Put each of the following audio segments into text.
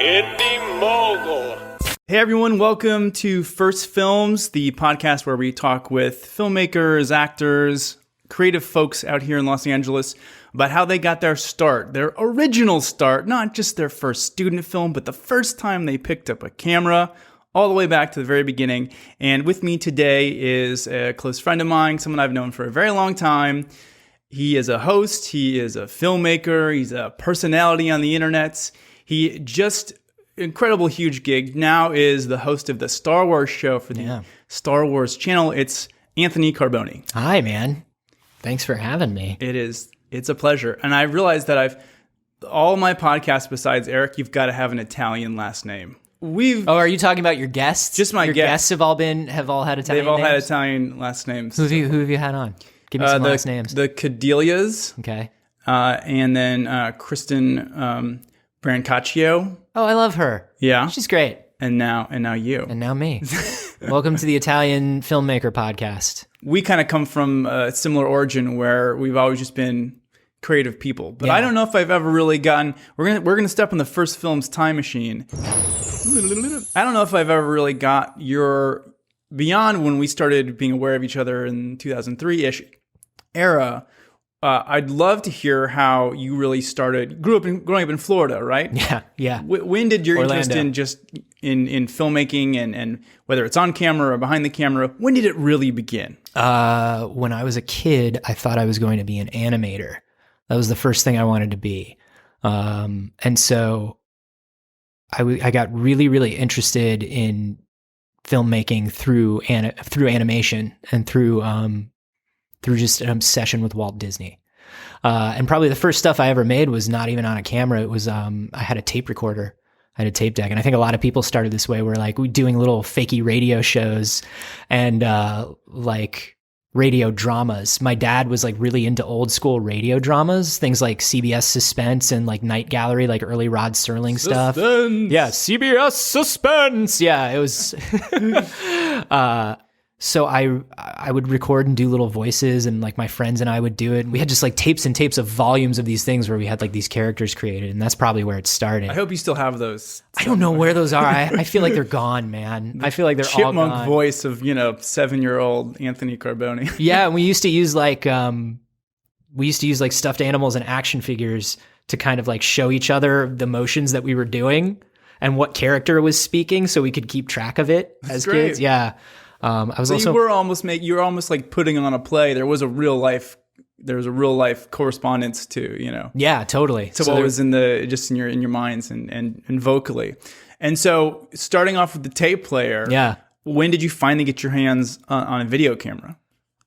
Indy Mogul. Hey everyone, welcome to First Films, the podcast where we talk with filmmakers, actors, creative folks out here in Los Angeles about how they got their start, their original start, not just their first student film, but the first time they picked up a camera, all the way back to the very beginning. And with me today is a close friend of mine, someone I've known for a very long time. He is a host, he is a filmmaker, he's a personality on the internet. He just incredible huge gig now is the host of the Star Wars show for the Star Wars channel. It's Anthony Carboni. Hi, man. Thanks for having me. It's a pleasure. And I realized that all my podcasts besides Eric, you've got to have an Italian last name. Are you talking about your guests? Just my guests. Your guests have all had Italian They've all names? had Italian last names. Who have you had on? Give me some last names. The Cadelias. Okay. And then Kristen Brancaccio. Oh, I love her. Yeah. She's great. And now you. And now me. Welcome to the Italian Filmmaker Podcast. We kind of come from a similar origin where we've always just been creative people. But I don't know if I've ever really gotten... We're gonna step on the First Film's time machine. I don't know if I've ever really got your... Beyond when we started being aware of each other in 2003-ish era... I'd love to hear how you really started. Growing up in Florida, right? Yeah. When did your Orlando. interest in filmmaking and whether it's on camera or behind the camera, when did it really begin? When I was a kid, I thought I was going to be an animator. That was the first thing I wanted to be, and so I got really, really interested in filmmaking through animation and through just an obsession with Walt Disney. And probably the first stuff I ever made was not even on a camera. It was, I had a tape recorder. I had a tape deck. And I think a lot of people started this way where we doing little fakey radio shows and radio dramas. My dad was really into old school radio dramas, things like CBS Suspense and Night Gallery, early Rod Serling stuff. Yeah, CBS Suspense. Yeah, it was... So I would record and do little voices, and my friends and I would do it. We had just tapes and tapes of volumes of these things where we had these characters created, and that's probably where it started. I hope you still have those. I don't know where those are. I feel like they're gone, man. I feel like they're all gone. Chipmunk voice of 7-year-old Anthony Carboni. Yeah, we used to use stuffed animals and action figures to kind of show each other the motions that we were doing and what character was speaking, so we could keep track of it as kids. Yeah. You were almost putting on a play. There was a real life correspondence to, Yeah, totally. So what was in your minds and vocally. And so starting off with the tape player. Yeah. When did you finally get your hands on a video camera?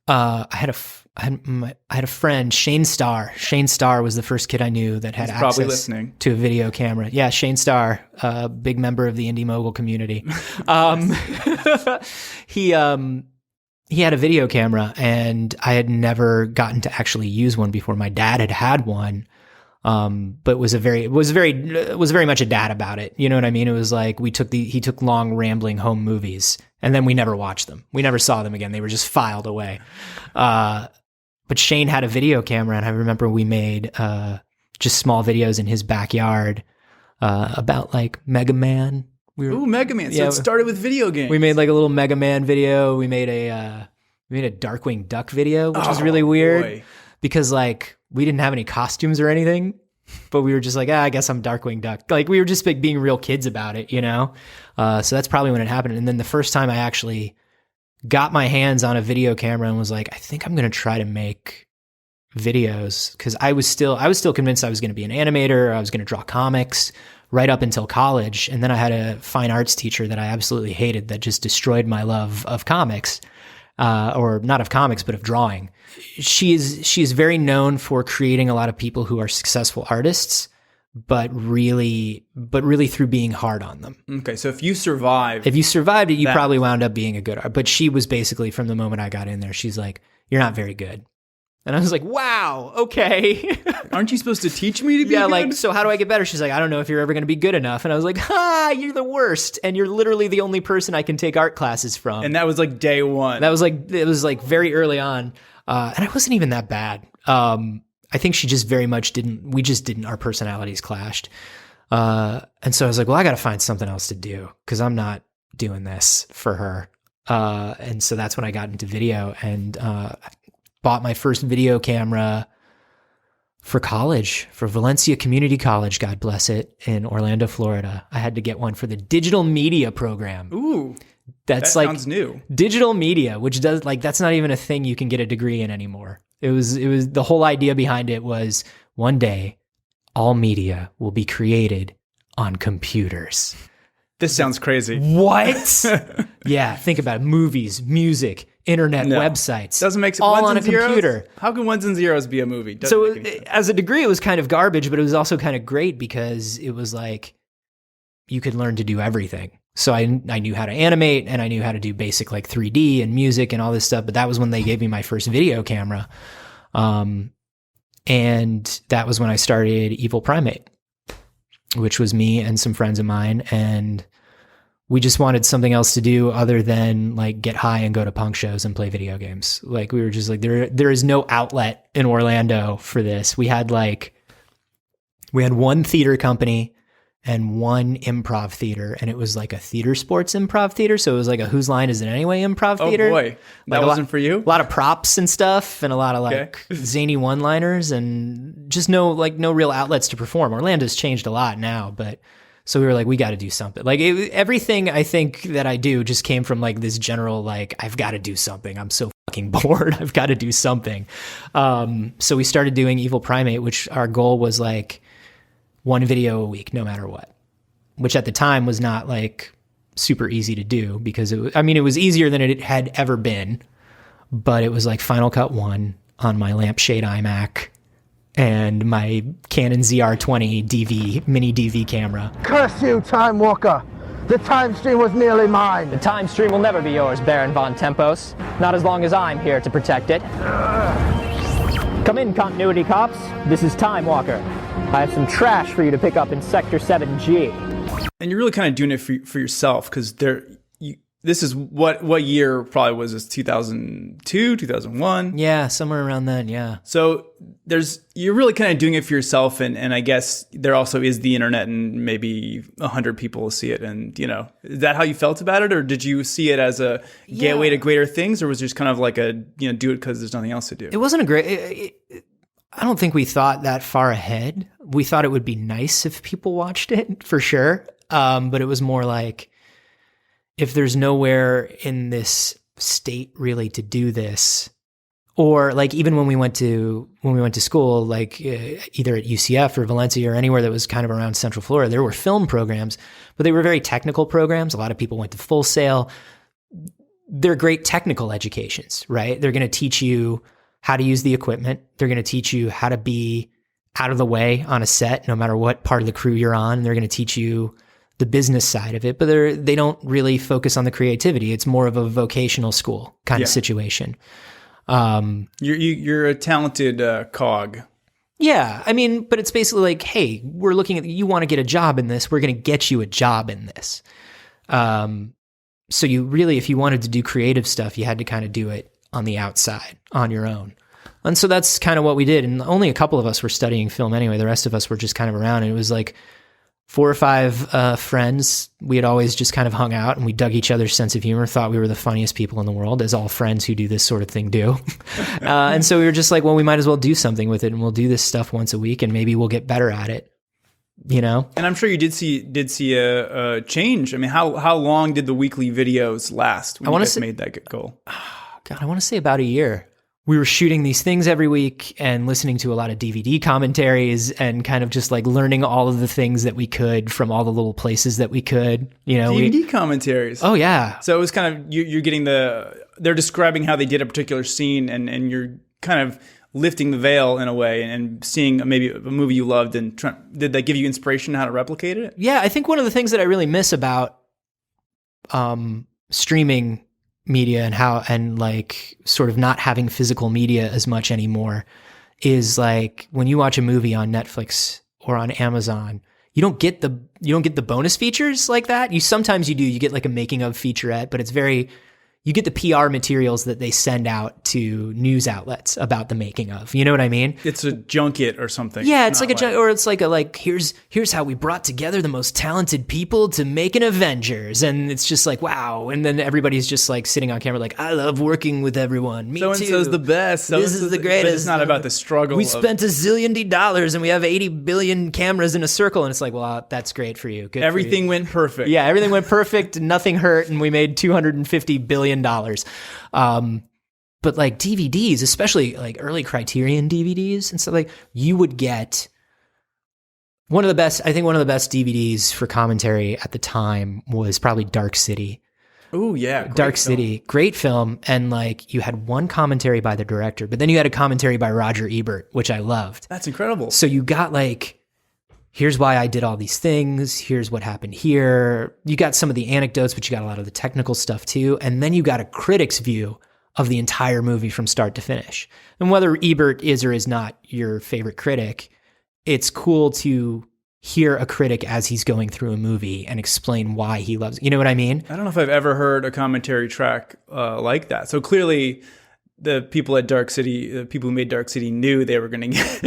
I had a friend, Shane Starr. Shane Starr was the first kid I knew that had access to a video camera. Yeah, Shane Starr, a big member of the Indy Mogul community. He had a video camera, and I had never gotten to actually use one before. My dad had one, but was very much a dad about it. You know what I mean? It was he took long rambling home movies, and then we never watched them. We never saw them again. They were just filed away. But Shane had a video camera, and I remember we made just small videos in his backyard about Mega Man. Mega Man. So it started with video games. We made a little Mega Man video. We made a Darkwing Duck video, which was really weird because we didn't have any costumes or anything, but we were just I guess I'm Darkwing Duck. We were just being real kids about it, So that's probably when it happened. And then the first time I actually got my hands on a video camera and was I think I'm going to try to make videos, because I was still convinced I was going to be an animator, or I was going to draw comics right up until college. And then I had a fine arts teacher that I absolutely hated that just destroyed my love of comics, or not of comics, but of drawing. She is very known for creating a lot of people who are successful artists, but really through being hard on them. Okay, so if you survived it, you probably wound up being a good artist. But she was basically, from the moment I got in there, she's like, "You're not very good." And I was like, wow, okay. Aren't you supposed to teach me to be good? So how do I get better? She's like, I don't know if you're ever going to be good enough. And I was like, you're the worst. And you're literally the only person I can take art classes from. And that was day one. It was very early on. And I wasn't even that bad. I think she just very much didn't, our personalities clashed. And so I was like, well, I got to find something else to do because I'm not doing this for her. And so that's when I got into video and bought my first video camera for college, for Valencia Community College, God bless it, in Orlando, Florida. I had to get one for the digital media program. Ooh, that sounds new. Digital media, which does that's not even a thing you can get a degree in anymore. It was the whole idea behind it was one day all media will be created on computers. This sounds crazy. What? Yeah, think about it. Movies, music, internet, websites. Doesn't make sense. All on a computer. How can ones and zeros be a movie? So as a degree, it was kind of garbage, but it was also kind of great because it was like you could learn to do everything. So I knew how to animate and I knew how to do basic like 3D and music and all this stuff. But that was when they gave me my first video camera. And that was when I started Evil Primate, which was me and some friends of mine. And we just wanted something else to do other than like get high and go to punk shows and play video games. Like we were just like, there is no outlet in Orlando for this. We had one theater company and one improv theater, and it was like a theater sports improv theater. So it was like a Whose Line Is It Anyway improv theater. Oh boy, that like wasn't for you? A lot of props and stuff and a lot of like zany one-liners and just no real outlets to perform. Orlando's changed a lot now, but so we were like, we got to do something. Like everything I think that I do just came from like this general, like, I've got to do something. I'm so fucking bored. I've got to do something. So we started doing Evil Primate, which our goal was like one video a week, no matter what, which at the time was not like super easy to do because it was easier than it had ever been, but it was like Final Cut 1 on my lampshade iMac and my Canon ZR-20 mini DV camera. Curse you, Time Walker. The time stream was nearly mine. The time stream will never be yours, Baron von Tempos. Not as long as I'm here to protect it. Come in, continuity cops. This is Time Walker. I have some trash for you to pick up in Sector 7G. And you're really kind of doing it for yourself because this is what year probably was this? 2002, 2001? Yeah, somewhere around then, yeah. So you're really kind of doing it for yourself, and I guess there also is the internet, and maybe 100 people will see it, and is that how you felt about it, or did you see it as a gateway to greater things, or was it just kind of like a do it because there's nothing else to do? It wasn't a great. I don't think we thought that far ahead. We thought it would be nice if people watched it for sure, but it was more like, if there's nowhere in this state really to do this, or like even when we went to school, like either at UCF or Valencia or anywhere that was kind of around Central Florida, there were film programs, but they were very technical programs. A lot of people went to Full Sail. They're great technical educations, right? They're going to teach you how to use the equipment. They're going to teach you how to be out of the way on a set, no matter what part of the crew you're on. They're going to teach you the business side of it, but they don't really focus on the creativity. It's more of a vocational school kind of situation. You're a talented cog. Yeah. But it's basically like, hey, we're looking at, you want to get a job in this, we're going to get you a job in this. So you really, if you wanted to do creative stuff, you had to kind of do it on the outside, on your own. And so that's kind of what we did. And only a couple of us were studying film anyway. The rest of us were just kind of around. And it was like 4 or 5 friends. We had always just kind of hung out and we dug each other's sense of humor, thought we were the funniest people in the world, as all friends who do this sort of thing do. And so we were just like, well, we might as well do something with it, and we'll do this stuff once a week and maybe we'll get better at it, And I'm sure you did see a change. How long did the weekly videos last when you guys made that goal? God, I want to say about a year. We were shooting these things every week and listening to a lot of DVD commentaries and kind of just like learning all of the things that we could from all the little places that we could, DVD commentaries. Oh yeah. So it was kind of, you're getting they're describing how they did a particular scene and you're kind of lifting the veil in a way and seeing maybe a movie you loved and did that give you inspiration on how to replicate it? Yeah. I think one of the things that I really miss about streaming media and like sort of not having physical media as much anymore is like when you watch a movie on Netflix or on Amazon, you don't get the bonus features like that. Sometimes you do, you get like a making of featurette, but it's very, you get the PR materials that they send out to news outlets about the making of. You know what I mean? It's a junket or something. Yeah, it's or it's like here's how we brought together the most talented people to make an Avengers, and it's just like wow, and then everybody's just like sitting on camera like I love working with everyone. Me so and too. so's the best. This is the greatest. It's not about the struggle. We spent $1 zillion and we have 80 billion cameras in a circle, and it's like well that's great for you. Good. Everything went perfect. Yeah, everything went perfect. Nothing hurt, and we made $250 billion. But like DVDs, especially like early Criterion DVDs and stuff, like you would get one of the best DVDs for commentary at the time was probably Dark City. Oh yeah. Dark City, great film. And like you had one commentary by the director, but then you had a commentary by Roger Ebert, which I loved. That's incredible. So you got like, here's why I did all these things. Here's what happened here. You got some of the anecdotes, but you got a lot of the technical stuff too. And then you got a critic's view of the entire movie from start to finish. And whether Ebert is or is not your favorite critic, it's cool to hear a critic as he's going through a movie and explain why he loves it. You know what I mean? I don't know if I've ever heard a commentary track like that. So clearly the people at Dark City, the people who made Dark City knew they were going to get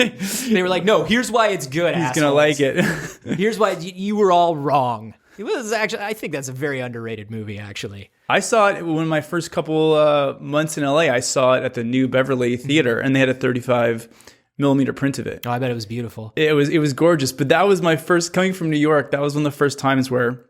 They were like, no, here's why it's good, He's going to like it. Here's why you were all wrong. It was actually, I think that's a very underrated movie, actually. I saw it when my first couple months in LA. I saw it at the New Beverly Theater, and they had a 35 millimeter print of it. Oh, I bet it was beautiful. It was gorgeous. But that was my first, coming from New York, that was one of the first times where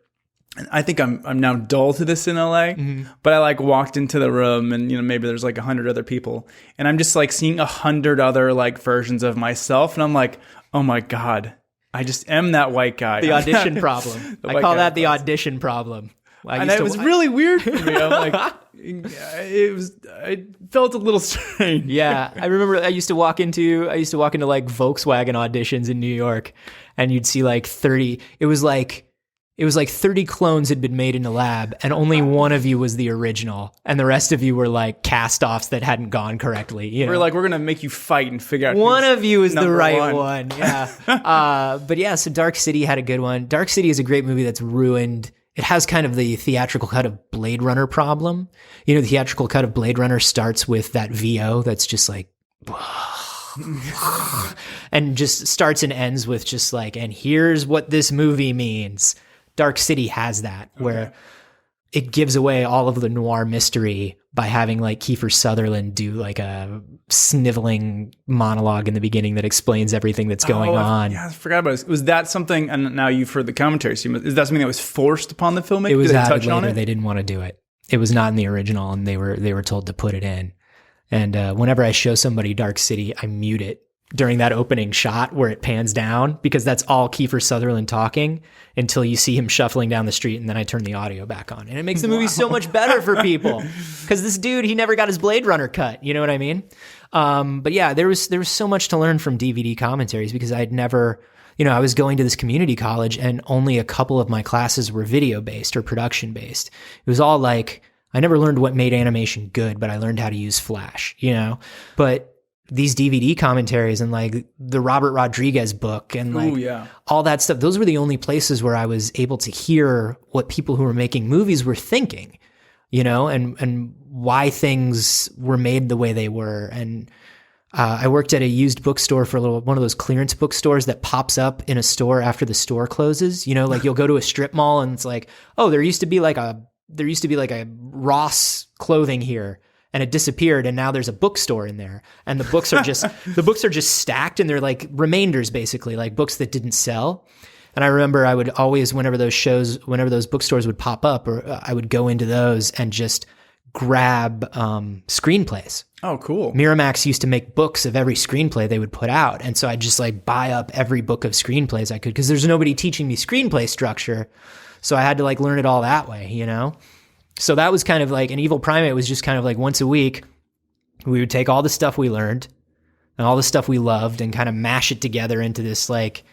I think I'm now dull to this in LA, but I like walked into the room and, maybe there's like 100 other people and I'm just like seeing 100 other like versions of myself. And I'm like, oh my God, I just am that white guy. The audition problem. I call that the audition problem. And it was really weird for me. I'm like, it felt a little strange. Yeah. I remember I used to walk into like Volkswagen auditions in New York and you'd see like 30, it was like 30 clones had been made in a lab and only one of you was the original and the rest of you were like cast-offs that hadn't gone correctly. We're like, we're going to make you fight and figure out one of you is the right one. Yeah. But yeah, so Dark City had a good one. Dark City is a great movie that's ruined. It has kind of the theatrical cut of Blade Runner problem. The theatrical cut of Blade Runner starts with that VO that's just like and just starts and ends with just like, and here's what this movie means. Dark City has that where it gives away all of the noir mystery by having like Kiefer Sutherland do like a sniveling monologue in the beginning that explains everything that's going on. Yeah, I forgot about it. Was that something, and now you've heard the commentary, so is that something that was forced upon the filmmaker? It was Did they added touch on later. it? They didn't want to do it. It was not in the original and they were told to put it in. And whenever I show somebody Dark City, I mute it during that opening shot where it pans down because that's all Kiefer Sutherland talking until you see him shuffling down the street, and then I turn the audio back on. And it makes the movie so much better for people because this dude, he never got his Blade Runner cut. You know what I mean? But yeah, there was so much to learn from DVD commentaries because I'd never, I was going to this community college and only a couple of my classes were video based or production based. It was all like, I never learned what made animation good, but I learned how to use Flash, but these DVD commentaries and like the Robert Rodriguez book and like all that stuff, those were the only places where I was able to hear what people who were making movies were thinking, and why things were made the way they were. And I worked at a used bookstore for one of those clearance bookstores that pops up in a store after the store closes. Like you'll go to a strip mall and it's like, oh, there used to be like a Ross clothing here. And it disappeared, and now there's a bookstore in there, and the books are just stacked, and they're like remainders, basically, like books that didn't sell. And I remember I would always, whenever those bookstores would pop up, or I would go into those and just grab screenplays. Oh, cool! Miramax used to make books of every screenplay they would put out, and so I'd just like buy up every book of screenplays I could because there's nobody teaching me screenplay structure, so I had to like learn it all that way, So that was kind of like an Evil Primate was just kind of like once a week, we would take all the stuff we learned and all the stuff we loved and kind of mash it together into this like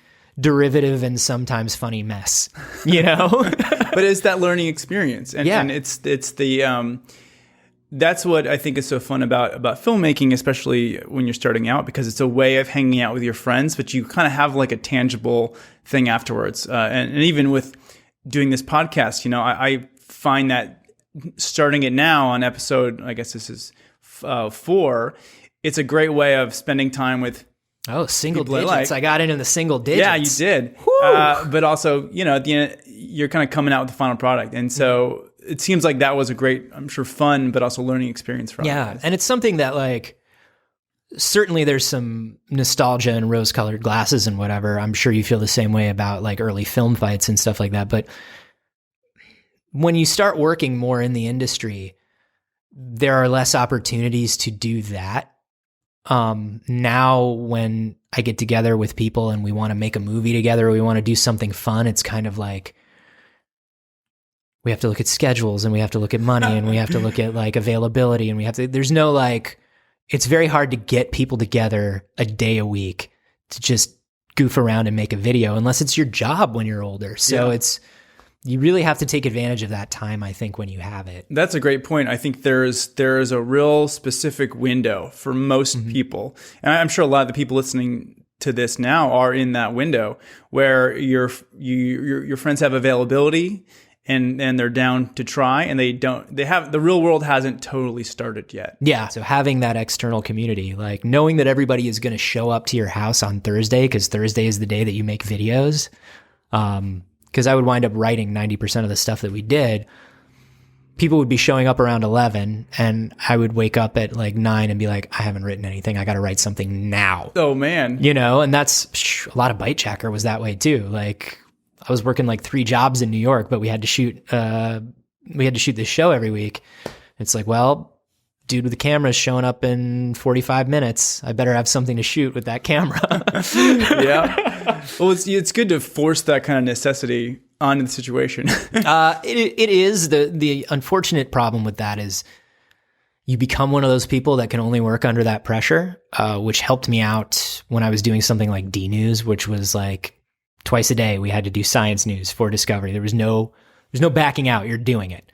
derivative and sometimes funny mess, But it's that learning experience. And it's the, that's what I think is so fun about filmmaking, especially when you're starting out, because it's a way of hanging out with your friends, but you kind of have like a tangible thing afterwards. And even with doing this podcast, I find that starting it now on episode, I guess this is 4, it's a great way of spending time with single people digits. I got into the single digits. Yeah, you did. But also, at the end, you're kind of coming out with the final product. And so it seems like that was a great, I'm sure, fun, but also learning experience for all of us. And it's something that, like, certainly there's some nostalgia and rose-colored glasses and whatever. I'm sure you feel the same way about, like, early film fights and stuff like that. But when you start working more in the industry, there are less opportunities to do that. Now when I get together with people and we want to make a movie together, or we want to do something fun, it's kind of like, we have to look at schedules and we have to look at money and we have to look at, like, availability, and there's no, like, it's very hard to get people together a day a week to just goof around and make a video unless it's your job when you're older. So you really have to take advantage of that time, I think, when you have it. That's a great point. I think there's a real specific window for most people. And I'm sure a lot of the people listening to this now are in that window where your friends have availability and they're down to try, and the real world hasn't totally started yet. Yeah. So having that external community, like knowing that everybody is going to show up to your house on Thursday, because Thursday is the day that you make videos. Because I would wind up writing 90% of the stuff that we did. People would be showing up around 11, and I would wake up at like 9 and be like, I haven't written anything. I got to write something now. Oh, man. And that's a lot of Bytejacker was that way too. Like, I was working like 3 jobs in New York, but we had to shoot this show every week. It's like, well, dude with the camera is showing up in 45 minutes. I better have something to shoot with that camera. Yeah. Well, it's good to force that kind of necessity onto the situation. It is. The unfortunate problem with that is you become one of those people that can only work under that pressure, which helped me out when I was doing something like D News, which was like twice a day we had to do science news for Discovery. There's no backing out. You're doing it.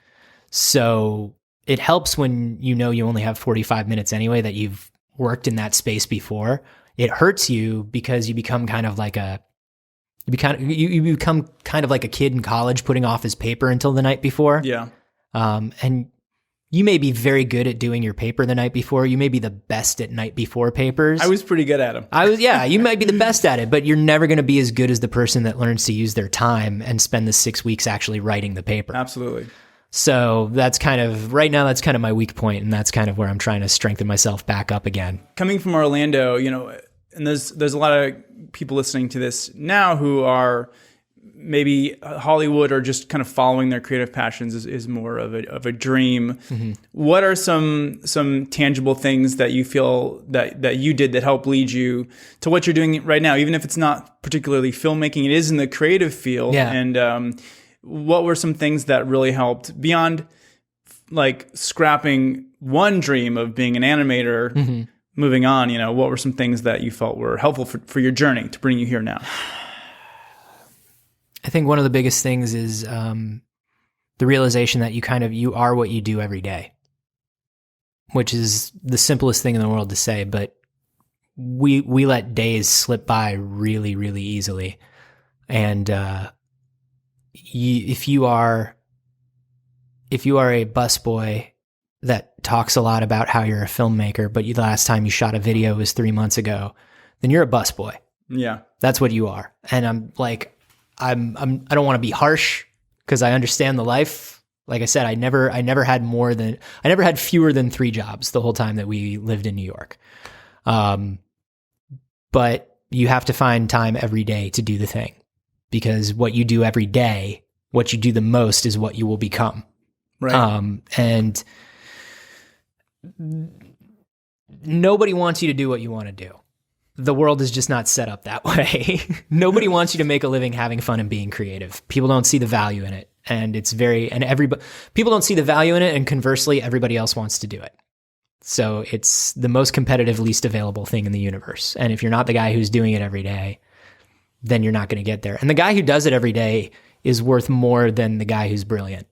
So it helps when you only have 45 minutes anyway, that you've worked in that space before. It hurts you because you become kind of like a kid in college putting off his paper until the night before. Yeah. And you may be very good at doing your paper the night before. You may be the best at night before papers. I was pretty good at them. You might be the best at it, but you're never going to be as good as the person that learns to use their time and spend the 6 weeks actually writing the paper. Absolutely. So that's kind of my weak point, and that's kind of where I'm trying to strengthen myself back up again. Coming from Orlando, and there's a lot of people listening to this now who are maybe Hollywood or just kind of following their creative passions is more of a dream. Mm-hmm. What are some tangible things that you feel that you did that helped lead you to what you're doing right now, even if it's not particularly filmmaking, it is in the creative field. Yeah. And what were some things that really helped beyond like scrapping one dream of being an animator, mm-hmm. moving on, what were some things that you felt were helpful for your journey to bring you here now? I think one of the biggest things is the realization that you are what you do every day, which is the simplest thing in the world to say, but we let days slip by really, really easily. And if you are a busboy that talks a lot about how you're a filmmaker, but the last time you shot a video was 3 months ago, then you're a busboy. Yeah. That's what you are. And I'm like, I don't want to be harsh because I understand the life. Like I said, I never had fewer than 3 jobs the whole time that we lived in New York. But you have to find time every day to do the thing, because what you do every day, what you do the most is what you will become. Right. And nobody wants you to do what you want to do. The world is just not set up that way. Nobody wants you to make a living having fun and being creative. People don't see the value in it. And people don't see the value in it. And conversely, everybody else wants to do it. So it's the most competitive, least available thing in the universe. And if you're not the guy who's doing it every day, then you're not going to get there. And the guy who does it every day is worth more than the guy who's brilliant.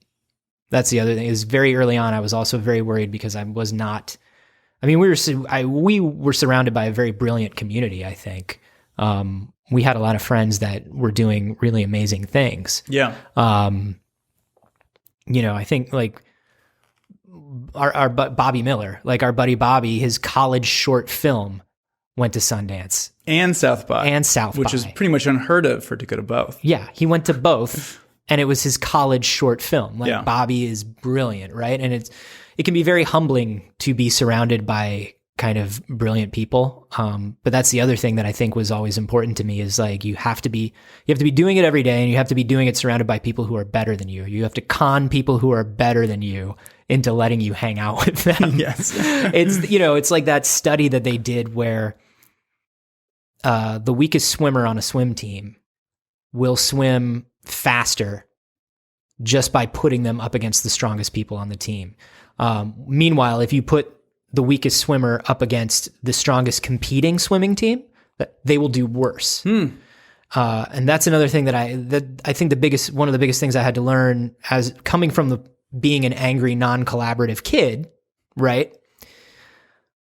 That's the other thing. Is very early on, I was also very worried because I was not. I mean, we were surrounded by a very brilliant community, I think. We had a lot of friends that were doing really amazing things. Yeah. I think like Bobby Miller, like our buddy Bobby, his college short film went to Sundance and South by, which is pretty much unheard of for it to go to both. Yeah, he went to both, and it was his college short film. Like, Yeah. Bobby is brilliant, right? And it can be very humbling to be surrounded by kind of brilliant people. But that's the other thing that I think was always important to me is like you have to be doing it every day, and you have to be doing it surrounded by people who are better than you. You have to con people who are better than you into letting you hang out with them. Yes. It's like that study that they did where the weakest swimmer on a swim team will swim faster just by putting them up against the strongest people on the team. Meanwhile, if you put the weakest swimmer up against the strongest competing swimming team, they will do worse. And that's another thing that I think one of the biggest things I had to learn as coming from being an angry, non-collaborative kid, right?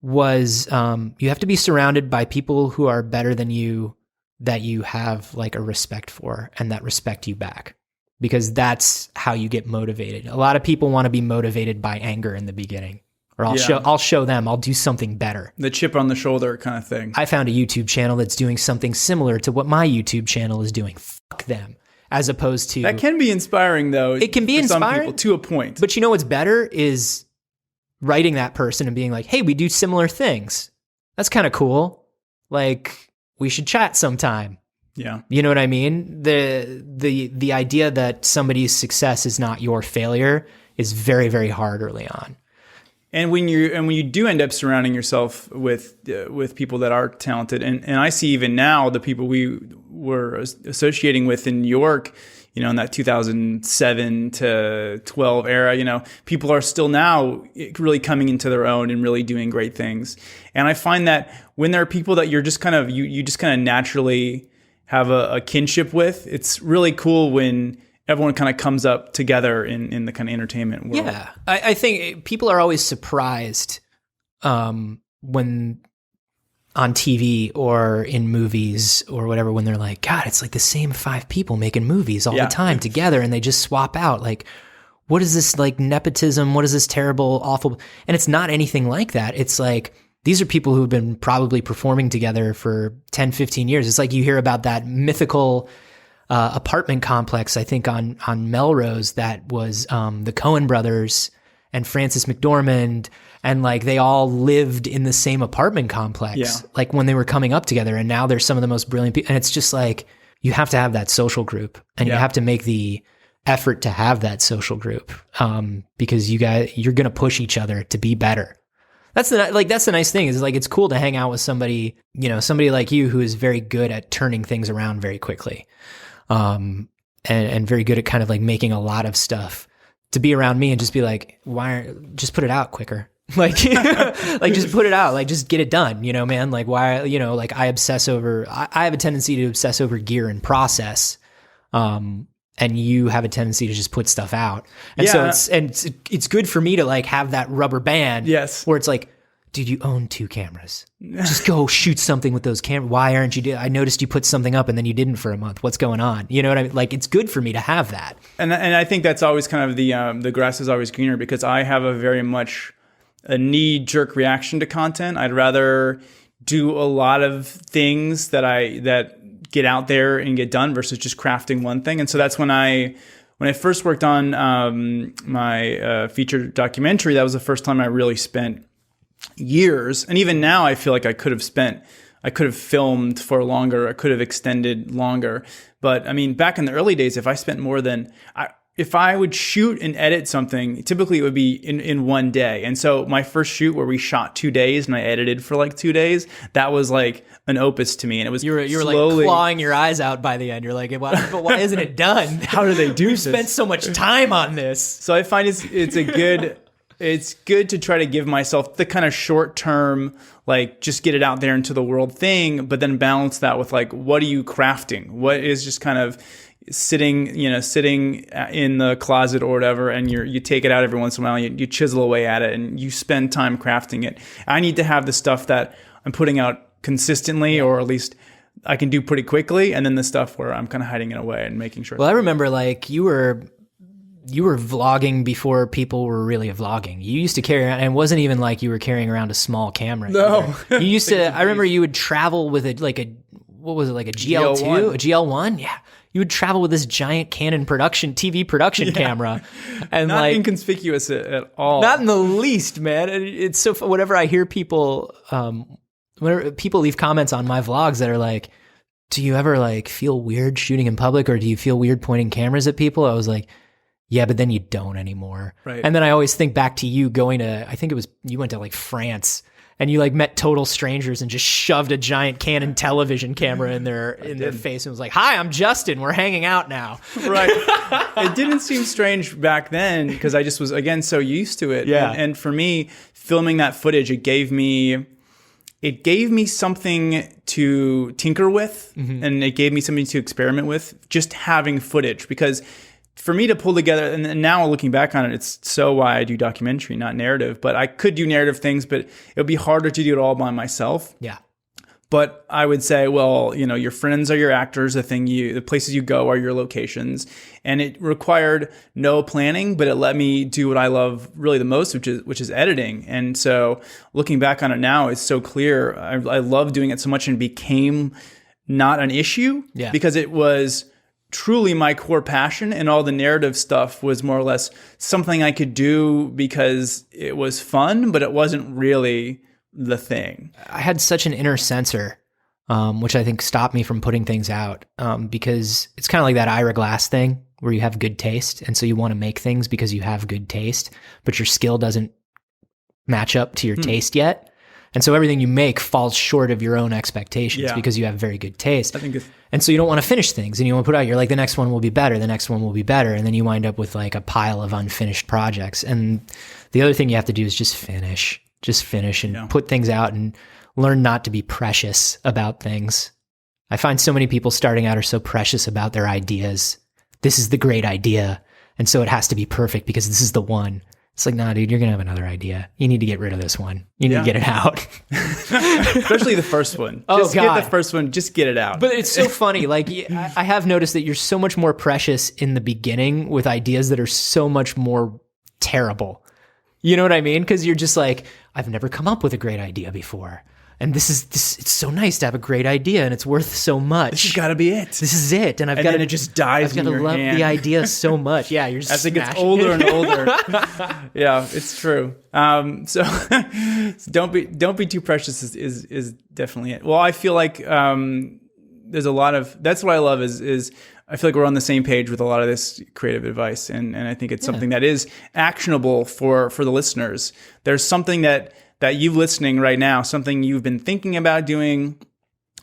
Was you have to be surrounded by people who are better than you, that you have like a respect for and that respect you back, because that's how you get motivated. A lot of people want to be motivated by anger in the beginning, or I'll show them, I'll do something better. The chip on the shoulder kind of thing. I found a YouTube channel that's doing something similar to what my YouTube channel is doing. Fuck them. As opposed to... That can be inspiring though. It can be for inspiring. Some people, to a point. But you know what's better is writing that person and being like, hey, we do similar things. That's kind of cool. Like, we should chat sometime. Yeah. You know what I mean? The idea that somebody's success is not your failure is very, very hard early on. And when you do end up surrounding yourself with people that are talented, and I see even now the people we were associating with in New York, in that 2007 to 12 era, people are still now really coming into their own and really doing great things. And I find that when there are people that you're just kind of you just kind of naturally have a kinship with, it's really cool when everyone kind of comes up together in the kind of entertainment world. Yeah. I think people are always surprised when on TV or in movies or whatever, when they're like, God, it's like the same 5 people making movies all the time together, and they just swap out. Like, what is this like nepotism? What is this terrible, awful? And it's not anything like that. It's like, these are people who've been probably performing together for 10, 15 years. It's like you hear about that mythical apartment complex, I think on Melrose, that was the Coen brothers and Frances McDormand, and like they all lived in the same apartment complex, like when they were coming up together, and now they're some of the most brilliant people. And it's just like, you have to have that social group, and you have to make the effort to have that social group, because you're going to push each other to be better. That's the nice thing, is like, it's cool to hang out with somebody, somebody like you who is very good at turning things around very quickly. And very good at kind of like making a lot of stuff, to be around me and just be like, just put it out quicker. Like, like just put it out, like just get it done, man. Like why, like I have a tendency to obsess over gear and process. And you have a tendency to just put stuff out. And so it's good for me to like have that rubber band. Yes. Where it's like, dude, you own 2 cameras. Just go shoot something with those cameras. Why aren't you I noticed you put something up and then you didn't for a month. What's going on? You know what I mean? Like, it's good for me to have that. And I think that's always kind of the grass is always greener, because I have a very much a knee-jerk reaction to content. I'd rather do a lot of things that get out there and get done versus just crafting one thing. And so that's when I first worked on my feature documentary, that was the first time I really spent years. And even now I feel like I could have filmed for longer. I could have extended longer. But I mean, back in the early days, if I would shoot and edit something, typically it would be in one day. And so my first shoot, where we shot 2 days and I edited for like 2 days, that was like an opus to me. And it was you were like clawing your eyes out by the end. You're like, why isn't it done? How do they do this? We've spent so much time on this. So I find it's good to try to give myself the kind of short term, like just get it out there into the world thing, but then balance that with like, what are you crafting? What is just kind of sitting in the closet or whatever, and you take it out every once in a while, you chisel away at it, and you spend time crafting it. I need to have the stuff that I'm putting out consistently, or at least I can do pretty quickly, and then the stuff where I'm kind of hiding it away and making sure. Well, I remember like you were you were vlogging before people were really vlogging. You used to carry around, and it wasn't even like you were carrying around a small camera. No. You used to, I remember you would travel with what was it, like a GL2, a GL1? Yeah. You would travel with this giant Canon TV production camera. And not inconspicuous at all. Not in the least, man. It's so fun. Whenever I hear people, whenever people leave comments on my vlogs that are like, do you ever like feel weird shooting in public, or do you feel weird pointing cameras at people? I was like, yeah, but then you don't anymore. Right. And then I always think back to you going to, I think it was, you went to like France, and you like met total strangers and just shoved a giant Canon television camera in their face and was like, "Hi, I'm Justin. We're hanging out now." Right. It didn't seem strange back then because I just was, again, so used to it. Yeah. And for me, filming that footage, it gave me something to tinker with, and it gave me something to experiment with, just having footage. Because for me to pull together, and now looking back on it, it's so why I do documentary, not narrative. But I could do narrative things, but it would be harder to do it all by myself. Yeah. But I would say, well, you know, your friends are your actors. The places you go are your locations. And it required no planning, but it let me do what I love really the most, which is editing. And so looking back on it now, it's so clear. I love doing it so much, and it became not an issue because it was truly my core passion, and all the narrative stuff was more or less something I could do because it was fun, but it wasn't really the thing. I had such an inner censor, which I think stopped me from putting things out, because it's kind of like that Ira Glass thing where you have good taste, and so you want to make things because you have good taste, but your skill doesn't match up to your taste yet. And so everything you make falls short of your own expectations because you have very good taste. I think and so you don't want to finish things, and you want to put out, you're like, the next one will be better, the next one will be better. And then you wind up with like a pile of unfinished projects. And the other thing you have to do is just finish and put things out, and learn not to be precious about things. I find so many people starting out are so precious about their ideas. This is the great idea, and so it has to be perfect because this is the one. It's like, nah, dude, you're going to have another idea. You need to get rid of this one. You need to get it out. Especially the first one. Just get the first one. Just get it out. But it's so funny. Like, I have noticed that you're so much more precious in the beginning with ideas that are so much more terrible. You know what I mean? Because you're just like, I've never come up with a great idea before. And it's so nice to have a great idea, and it's worth so much. This has got to be it. This is it. And then it just dies I've got to love the idea so much. Yeah, you're just as it gets older and older. Yeah, it's true. So don't be too precious is definitely it. Well, I feel like there's a lot of, that's what I love is I feel like we're on the same page with a lot of this creative advice, and I think it's something that is actionable for the listeners. There's something that you listening right now, something you've been thinking about doing,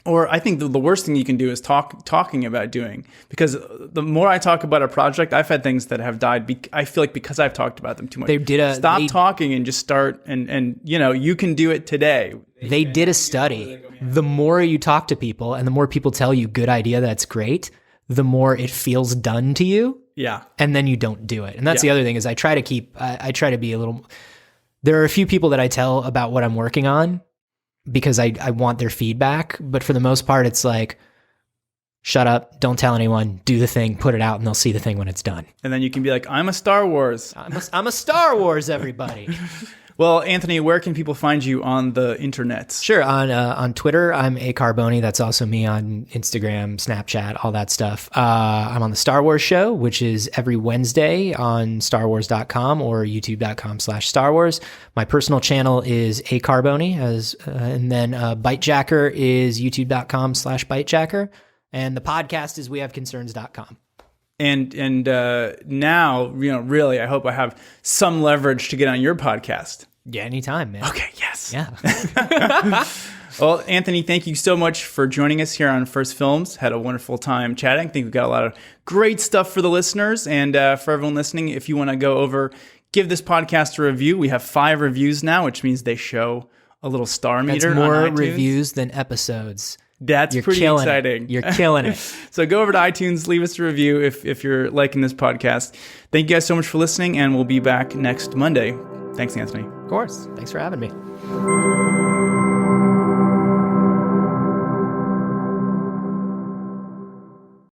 or I think the worst thing you can do is talking about doing, because the more I talk about a project, I've had things that have died. I feel like because I've talked about them too much. Stop talking and just start, and you can do it today. They did a study. The more you talk to people, and the more people tell you good idea, that's great, the more it feels done to you. Yeah. And then you don't do it. And that's the other thing is I try to be a little. There are a few people that I tell about what I'm working on because I want their feedback. But for the most part, it's like, shut up, don't tell anyone, do the thing, put it out, and they'll see the thing when it's done. And then you can be like, I'm a Star Wars. I'm a Star Wars, everybody. Well, Anthony, where can people find you on the internet? Sure. On Twitter, I'm a Carboni. That's also me on Instagram, Snapchat, all that stuff. I'm on the Star Wars Show, which is every Wednesday on starwars.com or youtube.com/Star Wars. My personal channel is a Carboni, and then Bytejacker is youtube.com/Bytejacker. And the podcast is wehaveconcerns.com. And now, really, I hope I have some leverage to get on your podcast. Yeah, anytime, man. Okay, yes. Yeah. Well, Anthony, thank you so much for joining us here on First Films. Had a wonderful time chatting. I think we've got a lot of great stuff for the listeners. And for everyone listening, if you want to go over, give this podcast a review. We have 5 reviews now, which means they show a little star meter. That's more on iTunes. Reviews than episodes. That's pretty exciting. You're killing it. So go over to iTunes, leave us a review if you're liking this podcast. Thank you guys so much for listening, and we'll be back next Monday. Thanks, Anthony. Of course. Thanks for having me.